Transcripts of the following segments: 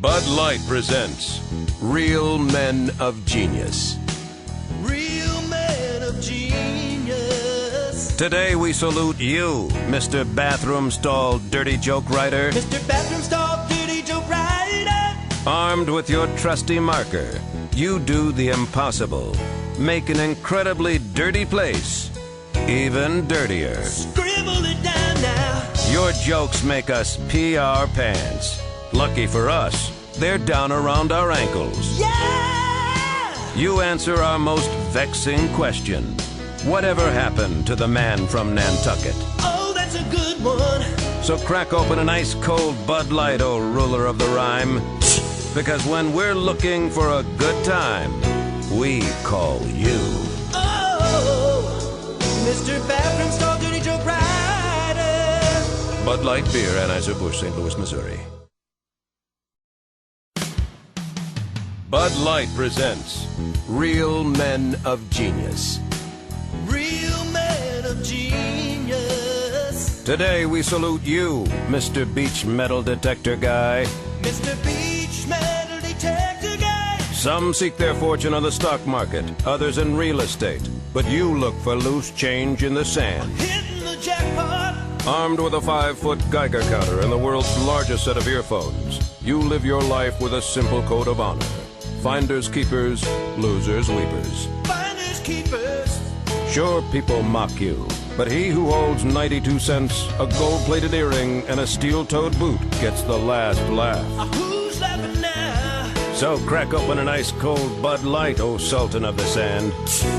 Bud Light presents Real Men of Genius. Real men of genius. Today we salute you, Mr. Bathroom Stall Dirty Joke Writer. Mr. Bathroom Stall Dirty Joke Writer. Armed with your trusty marker, you do the impossible. Make an incredibly dirty place even dirtier. Scribble it down now. Your jokes make us pee our pants. Lucky for us, they're down around our ankles. Yeah! You answer our most vexing question. Whatever happened to the man from Nantucket? Oh, that's a good one. So crack open an ice cold Bud Light, oh ruler of the rhyme. Because when we're looking for a good time, we call you. Oh, Mr. Bathroom Stall Dirty Joke Writer. Bud Light Beer, Anheuser-Busch, St. Louis, Missouri. Bud Light presents Real Men of Genius. Real men of genius. Today we salute you, Mr. Beach Metal Detector Guy. Mr. Beach Metal Detector Guy. Some seek their fortune on the stock market, others in real estate. But you look for loose change in the sand. Hitting the jackpot. Armed with a 5-foot Geiger counter and the world's largest set of earphones, you live your life with a simple code of honor. Finders, keepers, losers, weepers. Finders, keepers. Sure, people mock you, but he who holds 92 cents, a gold-plated earring, and a steel-toed boot gets the last laugh. Who's laughing now? So crack open an ice-cold Bud Light, oh Sultan of the Sand.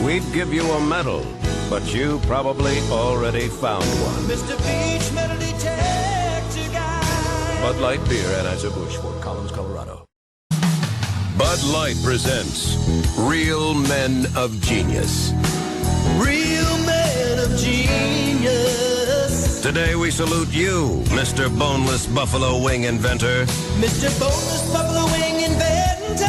We'd give you a medal, but you probably already found one. Mr. Beach Metal Detector Guy. Bud Light Beer, Anheuser-Busch, Fort Collins, Colorado. Bud Light presents Real Men of Genius. Real men of genius. Today we salute you, Mr. Boneless Buffalo Wing Inventor. Mr. Boneless Buffalo Wing Inventor.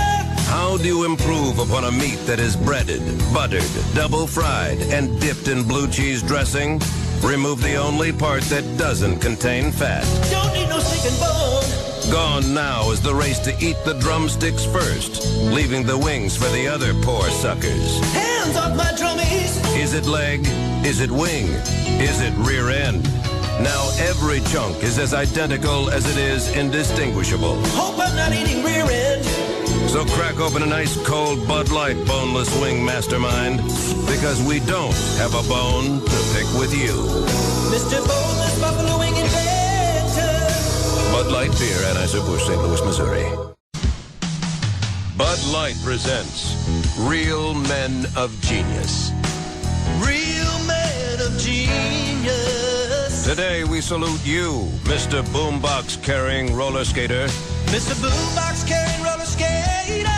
How do you improve upon a meat that is breaded, buttered, double fried, and dipped in blue cheese dressing? Remove the only part that doesn't contain fat. Don't need no stinking bone. Gone now is the race to eat the drumsticks first, leaving the wings for the other poor suckers. Hands off my drummies. Is it leg? Is it wing? Is it rear end? Now every chunk is as identical as it is indistinguishable. Hope I'm not eating rear end. So crack open an ice cold Bud Light Boneless Wing Mastermind, because we don't have a bone to pick with you. Mr. Boneless Buffalo Wing Inventor. Bud Light Beer, Anheuser-Busch, St. Louis, Missouri. Bud Light presents Real Men of Genius. Real men of genius. Today we salute you, Mr. Boombox Carrying Roller Skater. Mr. Boombox Carrying Roller Skater.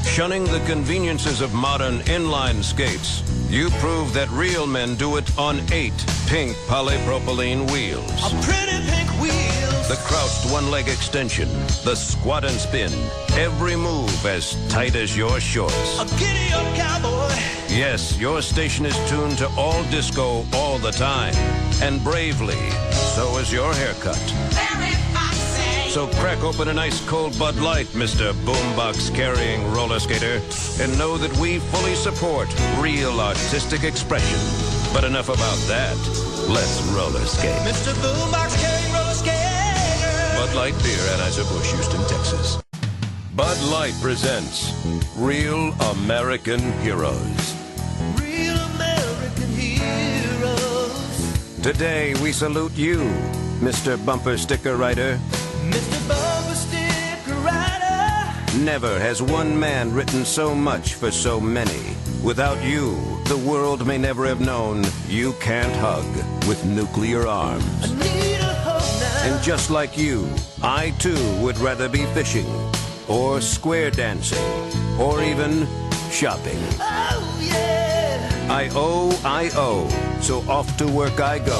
Shunning the conveniences of modern inline skates, you prove that real men do it on 8 pink polypropylene wheels. A pretty pink wheels. The crouched one-leg extension, the squat and spin, every move as tight as your shorts. A giddy-up cowboy. Yes, your station is tuned to all disco all the time. And bravely, so is your haircut. Very foxy. So crack open an ice-cold Bud Light, Mr. Boombox Carrying Roller Skater, and know that we fully support real artistic expression. But enough about that. Let's roller skate. Mr. Boombox Carrying Roller Skater. Bud Light Beer, Anheuser-Busch, Houston, Texas. Bud Light presents Real American Heroes. Real American heroes. Today we salute you, Mr. Bumper Sticker Writer. Mr. Bumper Sticker Writer. Never has one man written so much for so many. Without you, the world may never have known you can't hug with nuclear arms. I need a hug now. And just like you, I too would rather be fishing, or square dancing, or even shopping. Oh, yeah. I owe, so off to work I go.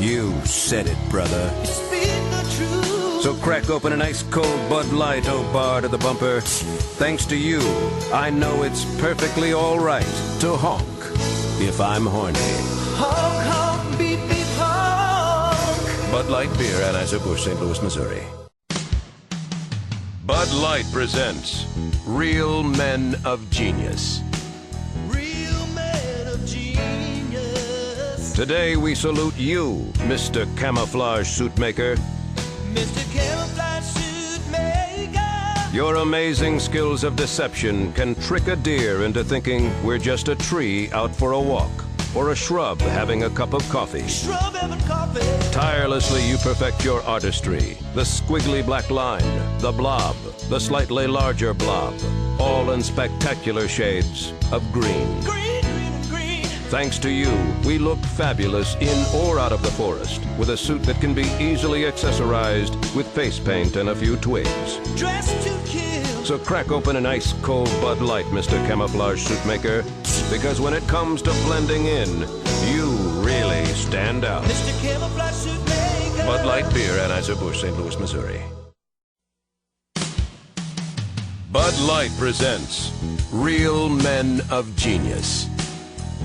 You said it, brother. You speak the truth. So crack open an ice-cold Bud Light, oh bar to the bumper. Thanks to you, I know it's perfectly all right to honk if I'm horny. Honk, honk, beep, beep, honk. Bud Light Beer, Anheuser-Busch, St. Louis, Missouri. Bud Light presents Real Men of Genius. Real men of genius. Today we salute you, Mr. Camouflage Suit Maker. Mr. Camouflage Suit Maker. Your amazing skills of deception can trick a deer into thinking we're just a tree out for a walk, or a shrub having a cup of coffee. Shrub having coffee. Tirelessly you perfect your artistry. The squiggly black line, the blob, the slightly larger blob, all in spectacular shades of green. Green, green, and green. Thanks to you, we look fabulous in or out of the forest, with a suit that can be easily accessorized with face paint and a few twigs. Dressed to kill. So crack open an ice-cold Bud Light, Mr. Camouflage Suit Maker, because when it comes to blending in, you really stand out. Mr. Camouflage Suit Maker. Bud Light Beer, Anheuser-Busch, St. Louis, Missouri. Bud Light presents Real Men of Genius.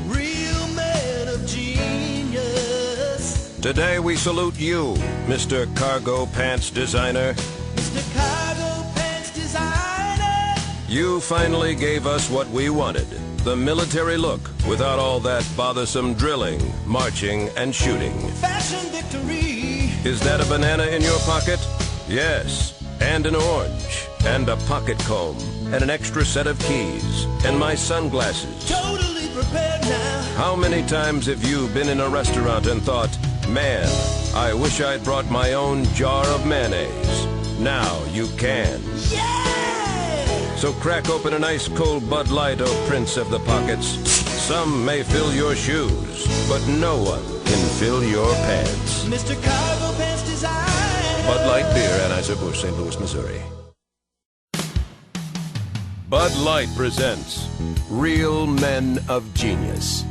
Real men of genius. Today we salute you, Mr. Cargo Pants Designer. Mr. Cargo Pants Designer. You finally gave us what we wanted, the military look, without all that bothersome drilling, marching, and shooting. Fashion victory. Is that a banana in your pocket? Yes, and an orange, and a pocket comb, and an extra set of keys, and my sunglasses. Totally prepared now. How many times have you been in a restaurant and thought, man, I wish I'd brought my own jar of mayonnaise? Now you can. Yeah! So crack open an ice-cold Bud Light, oh Prince of the Pockets. Some may fill your shoes, but no one can fill your pants. Mr. Cargo Pants Designer. Bud Light Beer, Anheuser-Busch, St. Louis, Missouri. Bud Light presents Real Men of Genius.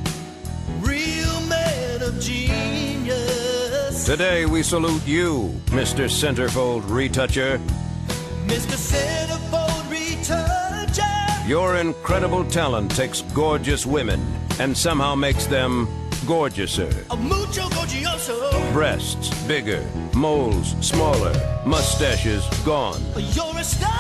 Real men of genius. Today we salute you, Mr. Centerfold Retoucher. Mr. Centerfold Retoucher. Your incredible talent takes gorgeous women and somehow makes them gorgeouser. A mucho gorgioso. Breasts bigger, moles smaller, mustaches gone. You're a star.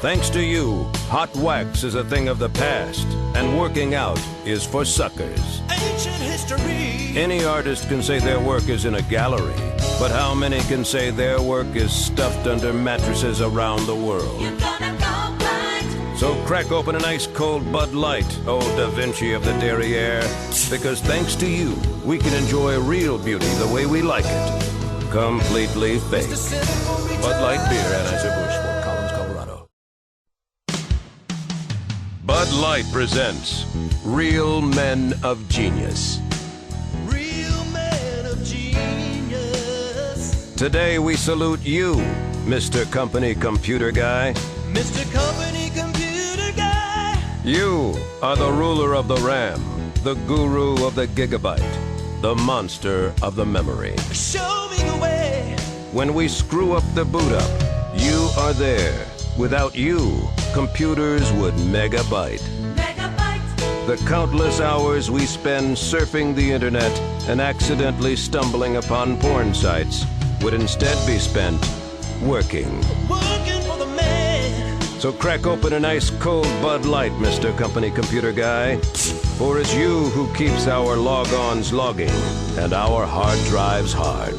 Thanks to you, hot wax is a thing of the past, and working out is for suckers. Ancient history. Any artist can say their work is in a gallery, but how many can say their work is stuffed under mattresses around the world? You're gonna go blind. So crack open an ice-cold Bud Light, oh Da Vinci of the derriere, because thanks to you, we can enjoy real beauty the way we like it. Completely fake. Mr. Centerfold Retoucher. Bud Light Beer, Anheuser-Busch, Fort Collins, Colorado. Bud Light presents Real Men of Genius. Real men of genius. Today we salute you, Mr. Company Computer Guy. Mr. Company Computer Guy. You are the ruler of the RAM, the guru of the gigabyte, the monster of the memory. Show me the way. When we screw up the boot up, you are there. Without you, computers would megabyte. The countless hours we spend surfing the internet and accidentally stumbling upon porn sites would instead be spent working. Working for the man. So crack open an ice-cold Bud Light, Mr. Company Computer Guy. For it's you who keeps our log-ons logging and our hard drives hard.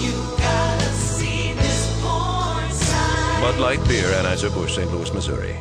You gotta see this porn side. Bud Light Beer, Anheuser-Busch, St. Louis, Missouri.